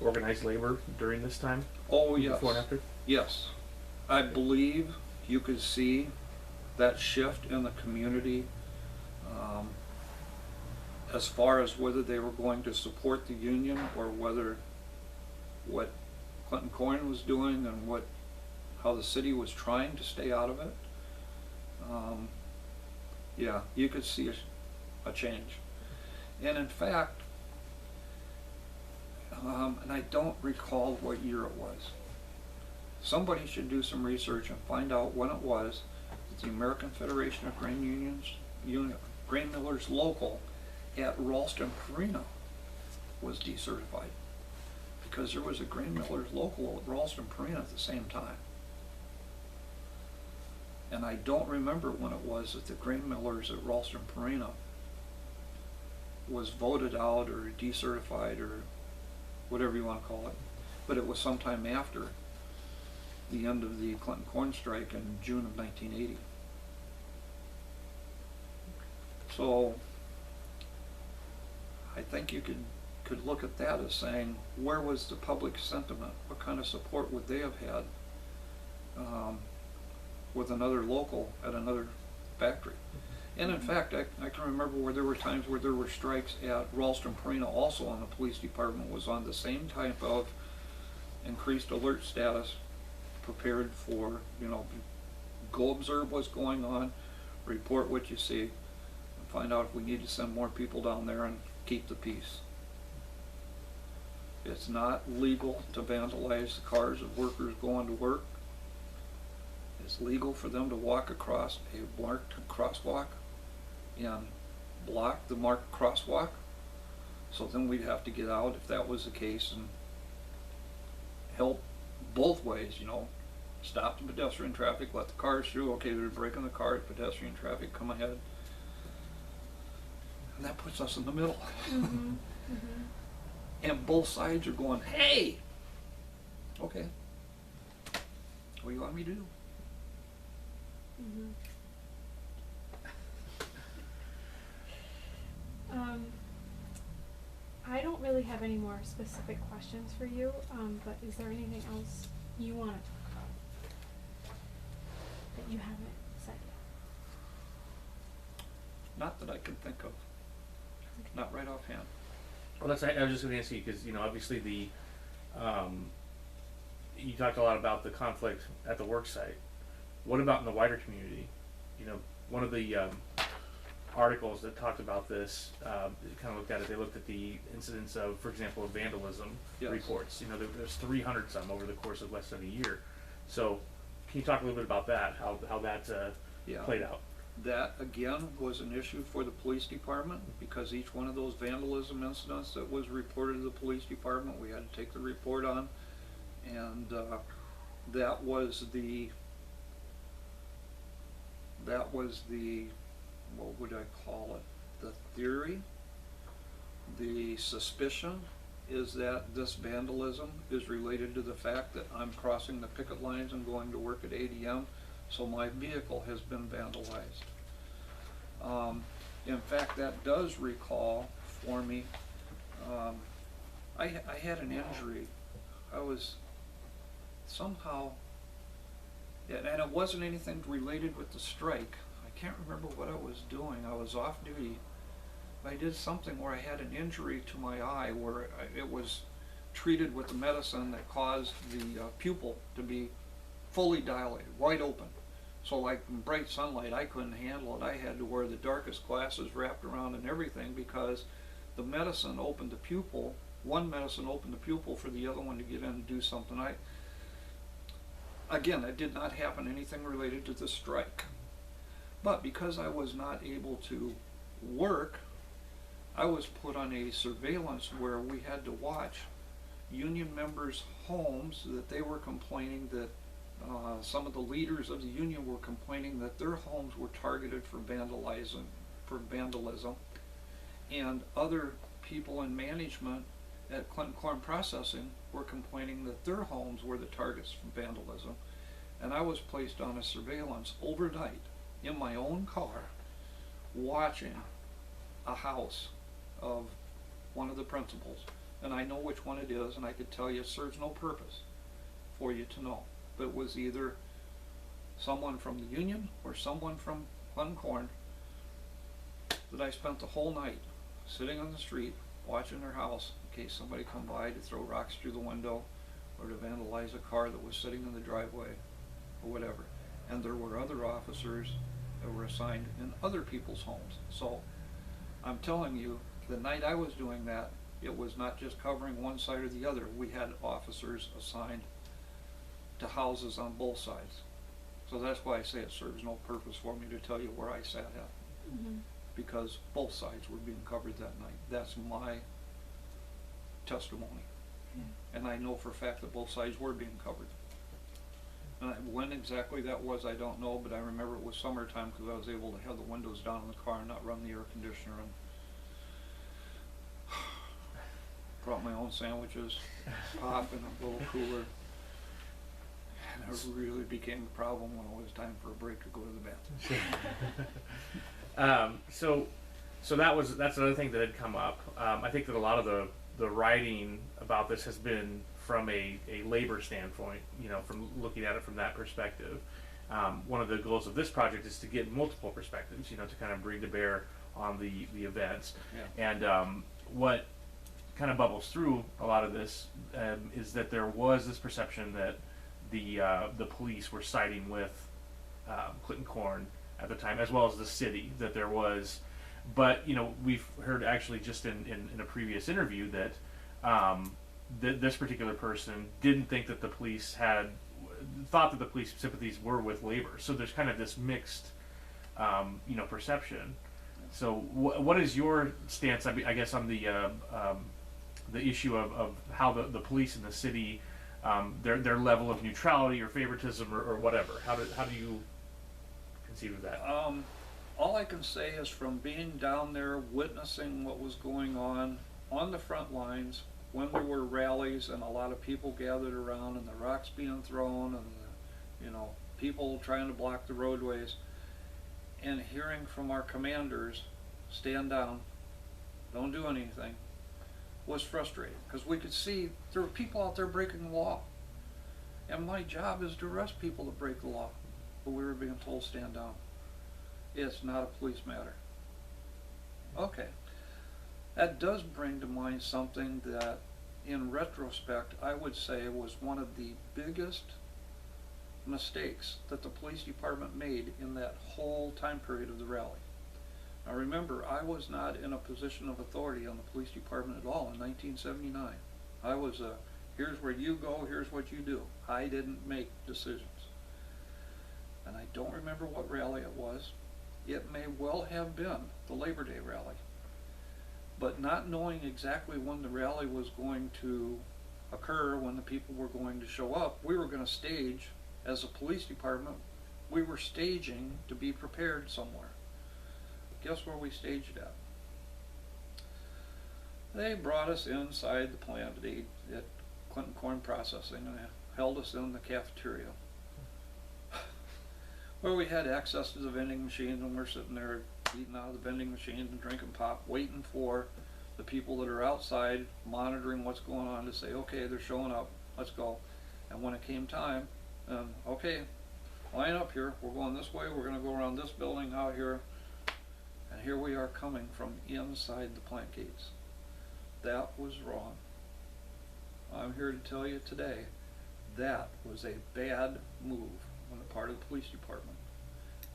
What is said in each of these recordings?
organized labor during this time? Oh, yes. Before and after? Yes. I believe you could see that shift in the community as far as whether they were going to support the union or whether what Clinton Coyne was doing and how the city was trying to stay out of it. Yeah, you could see a change. And in fact, and I don't recall what year it was. Somebody should do some research and find out when it was that the American Federation of Grain Grain Millers Local at Ralston Purina was decertified. Because there was a Grain Millers Local at Ralston Purina at the same time. And I don't remember when it was that the Grain Millers at Ralston Purina was voted out or decertified or whatever you want to call it. But it was sometime after the end of the Clinton corn strike in June of 1980. So I think you could look at that as saying, where was the public sentiment? What kind of support would they have had with another local at another factory? And in fact, I can remember where there were times where there were strikes at Ralston Purina also, and the police department was on the same type of increased alert status, prepared for, go observe what's going on, report what you see, and find out if we need to send more people down there and keep the peace. It's not legal to vandalize the cars of workers going to work. It's legal for them to walk across a marked crosswalk and block the marked crosswalk. So then we'd have to get out if that was the case and help both ways, stop the pedestrian traffic, let the cars through. Okay, they're breaking the cars, pedestrian traffic, come ahead. And that puts us in the middle. Mm-hmm. Mm-hmm. And both sides are going, hey, okay, what do you want me to do? Mm-hmm. I don't really have any more specific questions for you, but is there anything else you want to talk about that you haven't said yet? Not that I can think of. Okay. Not right offhand. Well, I was just going to ask you because obviously you talked a lot about the conflict at the work site. What about in the wider community? One of the articles that talked about this kind of looked at it. They looked at the incidents of, for example, of vandalism reports. There's 300 some over the course of less than a year. So, can you talk a little bit about that? How that played out? That, again, was an issue for the police department because each one of those vandalism incidents that was reported to the police department, we had to take the report on. And that was the, what would I call it? The theory, the suspicion is that this vandalism is related to the fact that I'm crossing the picket lines and going to work at 8 a.m. So my vehicle has been vandalized. In fact, that does recall for me, I had an injury. I was somehow, and it wasn't anything related with the strike. I can't remember what I was doing. I was off duty. I did something where I had an injury to my eye where it was treated with the medicine that caused the pupil to be fully dilated, wide open. So like in bright sunlight, I couldn't handle it. I had to wear the darkest glasses wrapped around and everything because the medicine opened the pupil. One medicine opened the pupil for the other one to get in and do something. Again, it did not happen anything related to the strike. But because I was not able to work, I was put on a surveillance where we had to watch union members' homes that they were complaining that some of the leaders of the union were complaining that their homes were targeted for vandalism, and other people in management at Clinton Corn Processing were complaining that their homes were the targets for vandalism. And I was placed on a surveillance overnight in my own car watching a house of one of the principals and I know which one it is, and I could tell you it serves no purpose for you to know. But it was either someone from the Union or someone from Glencorn that I spent the whole night sitting on the street watching their house in case somebody come by to throw rocks through the window or to vandalize a car that was sitting in the driveway or whatever. And there were other officers that were assigned in other people's homes. So I'm telling you, the night I was doing that, it was not just covering one side or the other. We had officers assigned to houses on both sides. So that's why I say it serves no purpose for me to tell you where I sat at. Mm-hmm. Because both sides were being covered that night. That's my testimony. Yeah. And I know for a fact that both sides were being covered. And when exactly that was, I don't know, but I remember it was summertime because I was able to have the windows down in the car and not run the air conditioner, and brought my own sandwiches, pop in a little cooler. And it really became a problem when it was time for a break to go to the bathroom. So that's another thing that had come up. I think that a lot of the writing about this has been from a labor standpoint, from looking at it from that perspective. One of the goals of this project is to get multiple perspectives, to kind of bring to bear on the events. Yeah. And what kind of bubbles through a lot of this is that there was this perception that the police were siding with Clinton Corn at the time, as well as the city, that there was. But we've heard actually just in a previous interview that this particular person didn't think that the police thought that the police sympathies were with labor. So there's kind of this mixed perception. So what is your stance, I guess, on the issue of how the police in the city, their level of neutrality or favoritism or whatever? How do you conceive of that? All I can say is from being down there, witnessing what was going on the front lines, when there were rallies and a lot of people gathered around and the rocks being thrown and people trying to block the roadways, and hearing from our commanders, stand down, don't do anything, was frustrating because we could see there were people out there breaking the law. And my job is to arrest people that break the law, but we were being told stand down. It's not a police matter. Okay. That does bring to mind something that, in retrospect, I would say was one of the biggest mistakes that the police department made in that whole time period of the rally. Now remember, I was not in a position of authority on the police department at all in 1979. I was here's where you go, here's what you do. I didn't make decisions. And I don't remember what rally it was. It may well have been the Labor Day rally. But not knowing exactly when the rally was going to occur, when the people were going to show up, we were going to stage, as a police department, we were staging to be prepared somewhere. Guess where we staged at? They brought us inside the plant at Clinton Corn Processing and held us in the cafeteria, where we had access to the vending machines, and we're sitting there eating out of the vending machines and drinking pop, waiting for the people that are outside monitoring what's going on to say, okay, they're showing up, let's go. And when it came time, okay, line up here, we're going this way, we're going to go around this building out here, and here we are coming from inside the plant gates. That was wrong. I'm here to tell you today, that was a bad move on the part of the police department.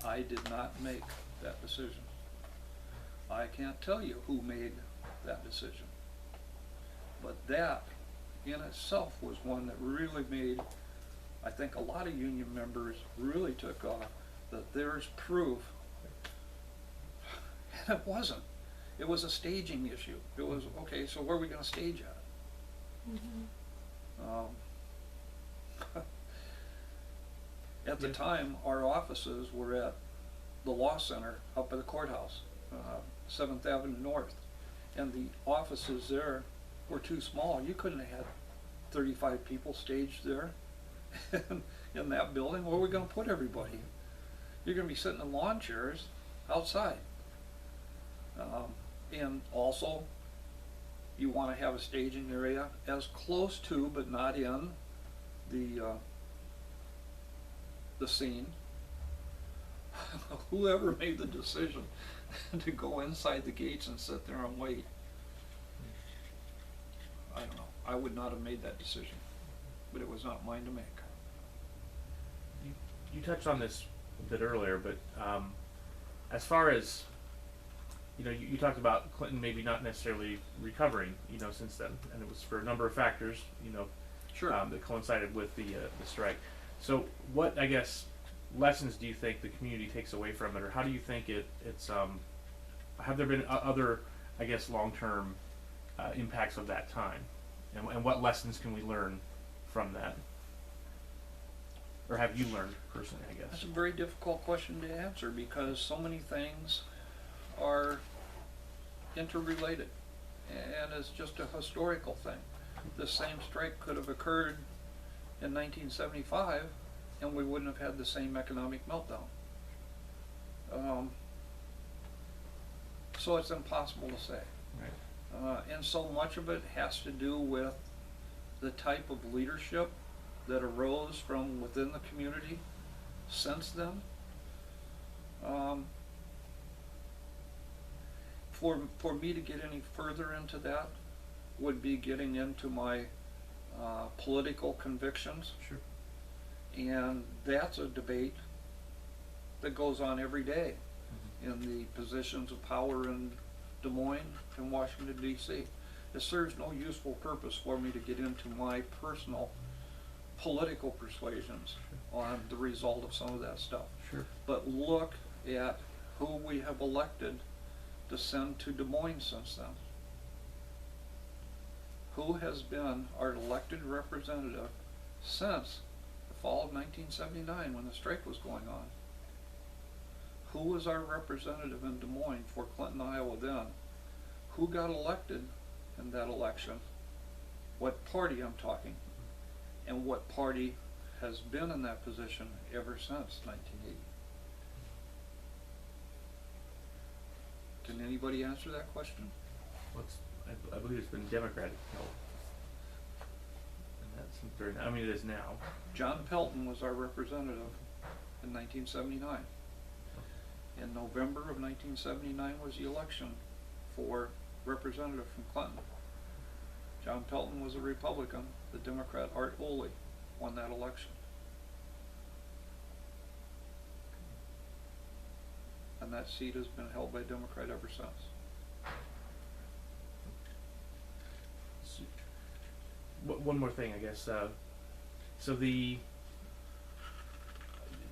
I did not make that decision. I can't tell you who made that decision. But that in itself was one that really made, I think, a lot of union members really took off that there's proof. And it wasn't. It was a staging issue. It was, okay, so where are we going to stage at? Mm-hmm. At the time, our offices were at the law center up by the courthouse, 7th Avenue North. And the offices there were too small. You couldn't have had 35 people staged there in that building. Where are we going to put everybody? You're going to be sitting in lawn chairs outside. And also, you want to have a staging area as close to, but not in, the scene. Whoever made the decision to go inside the gates and sit there and wait, I don't know. I would not have made that decision, but it was not mine to make. You touched on this a bit earlier, but as far as, you know, you talked about Clinton maybe not necessarily recovering, you know, since then, and it was for a number of factors, you know, Sure. that coincided with the strike. So, what, I guess, lessons do you think the community takes away from it, or how do you think it's have there been other, I guess, long-term impacts of that time, and what lessons can we learn from that, or have you learned personally, I guess? That's a very difficult question to answer because so many things are interrelated, and it's just a historical thing. The same strike could have occurred in 1975 and we wouldn't have had the same economic meltdown. So it's impossible to say. Right. And so much of it has to do with the type of leadership that arose from within the community since then. For me to get any further into that would be getting into my political convictions. Sure. And that's a debate that goes on every day in the positions of power in Des Moines and Washington, D.C. It serves no useful purpose for me to get into my personal political persuasions on the result of some of that stuff. Sure. But look at who we have elected to send to Des Moines since then. Who has been our elected representative since the fall of 1979 when the strike was going on? Who was our representative in Des Moines for Clinton, Iowa then? Who got elected in that election? What party I'm talking? And what party has been in that position ever since 1980? Can anybody answer that question? I believe it's been Democratic held. And that's during, I mean, it is now. John Pelton was our representative in 1979. In November of 1979 was the election for representative from Clinton. John Pelton was a Republican. The Democrat Art Oley won that election. And that seat has been held by a Democrat ever since. One more thing, I guess. So the,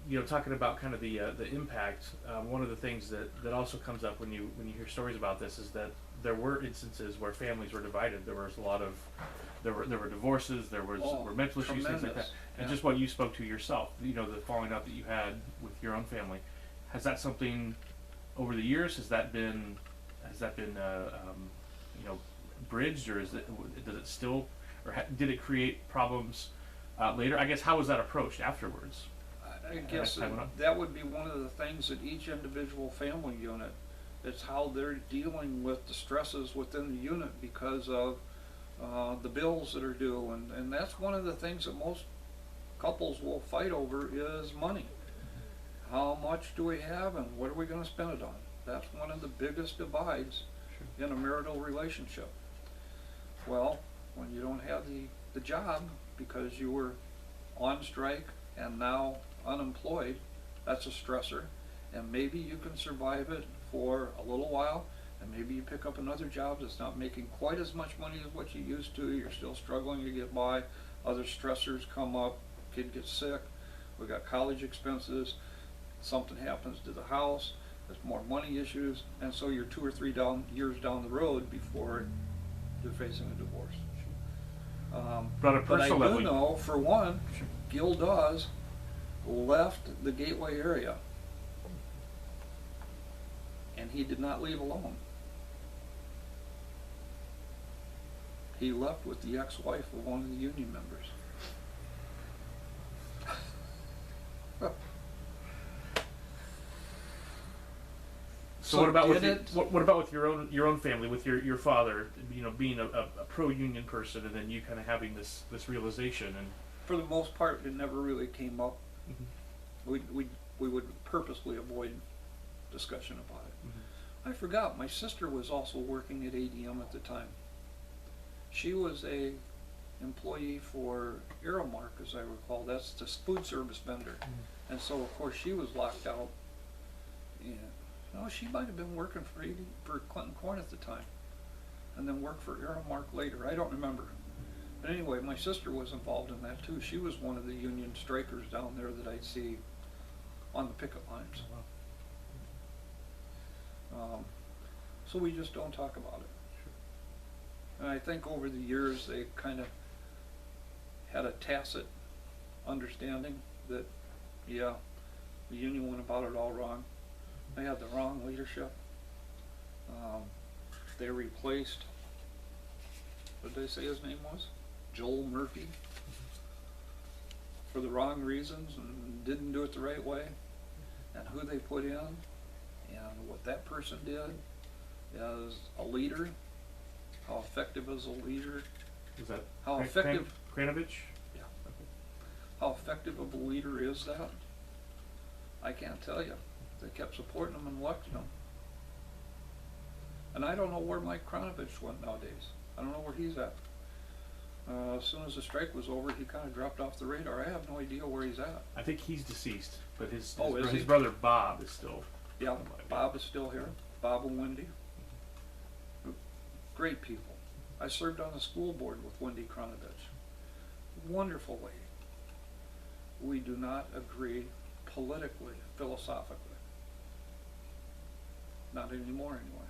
you know, talking about kind of the impact. One of the things that also comes up when you hear stories about this is that there were instances where families were divided. There was a lot of there were divorces. There were mental issues, things like that. And just what you spoke to yourself, you know, the falling out that you had with your own family. Has that something over the years? Has that been you know, bridged, or does it still? Or did it create problems later? I guess, how was that approached afterwards? I guess that would be one of the things that each individual family unit, it's how they're dealing with the stresses within the unit because of the bills that are due. And that's one of the things that most couples will fight over is money. How much do we have and what are we going to spend it on? That's one of the biggest divides in a marital relationship. Well, when you don't have the job because you were on strike and now unemployed, that's a stressor. And maybe you can survive it for a little while, and maybe you pick up another job that's not making quite as much money as what you used to. You're still struggling to get by. Other stressors come up. Kid gets sick. We got college expenses. Something happens to the house. There's more money issues, and so you're 2 or 3 years down the road before you're facing a divorce. But I do know, for one, Gil Dawes left the Gateway area, and he did not leave alone. He left with the ex-wife of one of the union members. So what about with did your, it? what about with your own family, with your father, you know, being a pro-union person, and then you kind of having this realization and. For the most part, it never really came up. Mm-hmm. We would purposely avoid discussion about it. Mm-hmm. I forgot, my sister was also working at ADM at the time. She was a employee for Aramark, as I recall. That's the food service vendor. Mm-hmm. And so, of course, she was locked out. And, no, she might have been working for Clinton Corn at the time, and then worked for Aramark later. I don't remember. But anyway, my sister was involved in that too. She was one of the union strikers down there that I'd see on the picket lines. So we just don't talk about it. And I think over the years they kind of had a tacit understanding that, yeah, the union went about it all wrong. They had the wrong leadership. They replaced, what did they say his name was? Joel Murphy, for the wrong reasons and didn't do it the right way. And who they put in and what that person did as a leader, how effective as a leader, Is that how effective, Kranovich? yeah, how effective of a leader is that? I can't tell you. They kept supporting him and electing him. And I don't know where Mike Kranovich went nowadays. I don't know where he's at. As soon as the strike was over, he kind of dropped off the radar. I have no idea where he's at. I think he's deceased, but his Is his he? brother Bob is still. Yeah, Bob is still here. Bob and Wendy. Great people. I served on the school board with Wendy Kranovich. Wonderful lady. We do not agree politically, philosophically. Not anymore anyway.